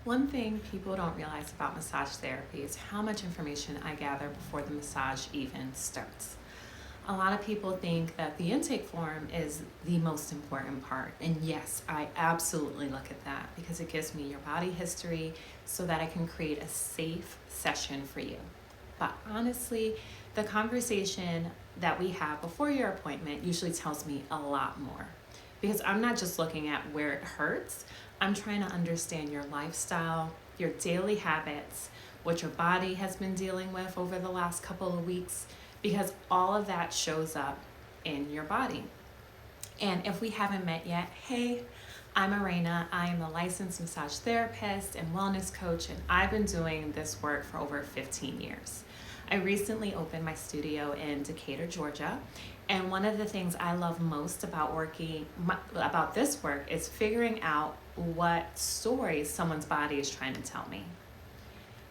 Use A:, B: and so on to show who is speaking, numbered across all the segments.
A: One thing people don't realize about massage therapy is how much information I gather before the massage even starts. A lot of people think that the intake form is the most important part. And yes, I absolutely look at that because it gives me your body history so that I can create a safe session for you. But honestly, the conversation that we have before your appointment usually tells me a lot more because I'm not just looking at where it hurts, I'm trying to understand your lifestyle, your daily habits, what your body has been dealing with over the last couple of weeks, because all of that shows up in your body. And if we haven't met yet, hey, I'm Arena. I am a licensed massage therapist and wellness coach, and I've been doing this work for over 15 years. I recently opened my studio in Decatur, Georgia, and one of the things I love most about about this work is figuring out what stories someone's body is trying to tell me.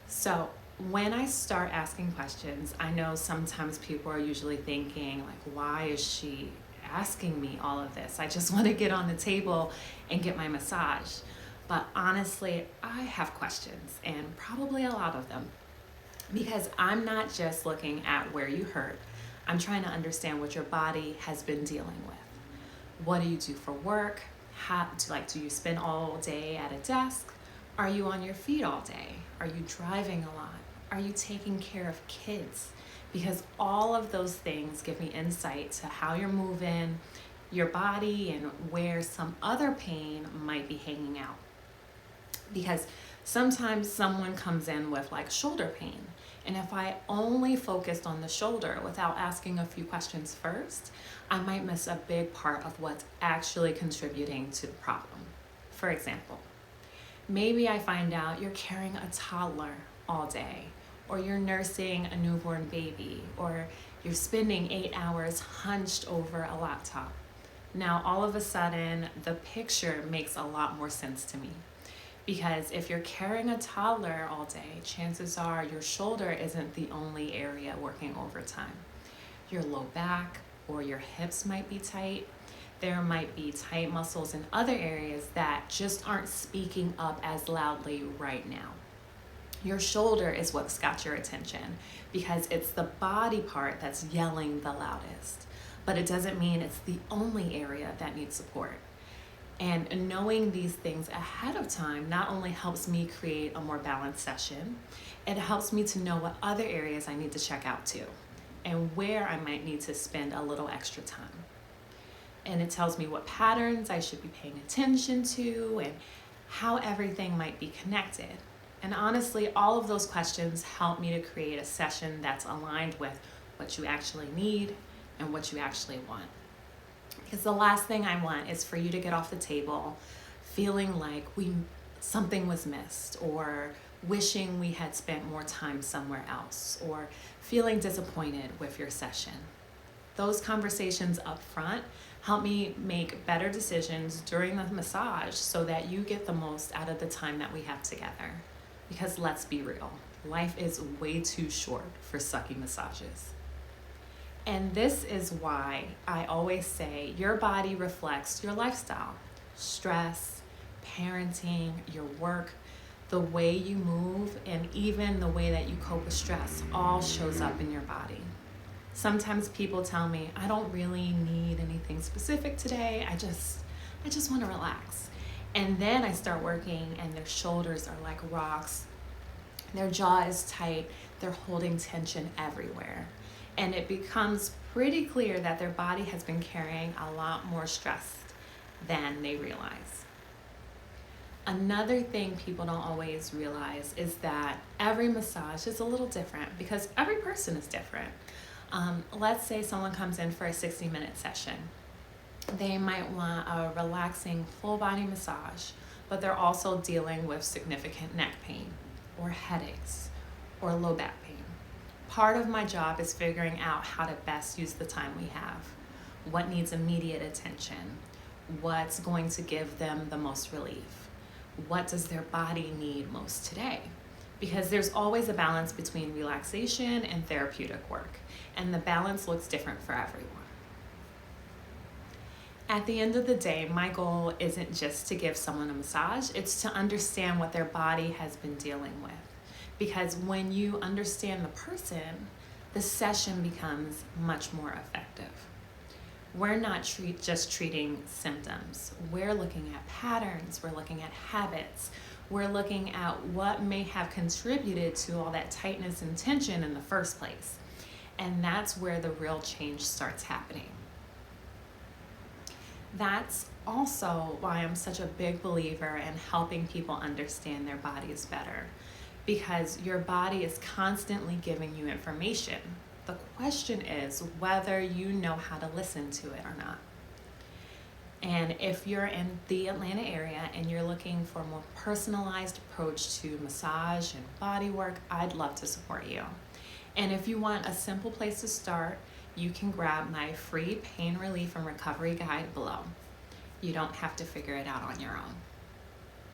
A: So when I start asking questions, I know sometimes people are usually thinking, like, why is she asking me all of this? I just want to get on the table and get my massage. But honestly, I have questions, and probably a lot of them, because I'm not just looking at where you hurt. I'm trying to understand what your body has been dealing with. What do you do for work? Do you spend all day at a desk? Are you on your feet all day? Are you driving a lot? Are you taking care of kids? Because all of those things give me insight to how you're moving your body and where some other pain might be hanging out. Because sometimes someone comes in with like shoulder pain, and if I only focused on the shoulder without asking a few questions first, I might miss a big part of what's actually contributing to the problem. For example, maybe I find out you're carrying a toddler all day, or you're nursing a newborn baby, or you're spending 8 hours hunched over a laptop. Now, all of a sudden, the picture makes a lot more sense to me. Because if you're carrying a toddler all day, chances are your shoulder isn't the only area working overtime. Your low back or your hips might be tight. There might be tight muscles in other areas that just aren't speaking up as loudly right now. Your shoulder is what's got your attention because it's the body part that's yelling the loudest. But it doesn't mean it's the only area that needs support. And knowing these things ahead of time not only helps me create a more balanced session, it helps me to know what other areas I need to check out too, and where I might need to spend a little extra time. And it tells me what patterns I should be paying attention to and how everything might be connected. And honestly, all of those questions help me to create a session that's aligned with what you actually need and what you actually want. Because the last thing I want is for you to get off the table feeling like something was missed, or wishing we had spent more time somewhere else, or feeling disappointed with your session. Those conversations up front help me make better decisions during the massage so that you get the most out of the time that we have together. Because let's be real, life is way too short for sucky massages. And this is why I always say your body reflects your lifestyle. Stress, parenting, your work, the way you move, and even the way that you cope with stress all shows up in your body. Sometimes people tell me, I don't really need anything specific today. I just want to relax. And then I start working and their shoulders are like rocks. Their jaw is tight. They're holding tension everywhere. And it becomes pretty clear that their body has been carrying a lot more stress than they realize. Another thing people don't always realize is that every massage is a little different because every person is different. Let's say someone comes in for a 60-minute session. They might want a relaxing full body massage, but they're also dealing with significant neck pain or headaches or low back pain. Part of my job is figuring out how to best use the time we have. What needs immediate attention? What's going to give them the most relief? What does their body need most today? Because there's always a balance between relaxation and therapeutic work, and the balance looks different for everyone. At the end of the day, my goal isn't just to give someone a massage, it's to understand what their body has been dealing with. Because when you understand the person, the session becomes much more effective. We're not just treating symptoms. We're looking at patterns, we're looking at habits, we're looking at what may have contributed to all that tightness and tension in the first place. And that's where the real change starts happening. That's also why I'm such a big believer in helping people understand their bodies better, because your body is constantly giving you information. The question is whether you know how to listen to it or not. And if you're in the Atlanta area and you're looking for a more personalized approach to massage and body work, I'd love to support you. And if you want a simple place to start, you can grab my free pain relief and recovery guide below. You don't have to figure it out on your own.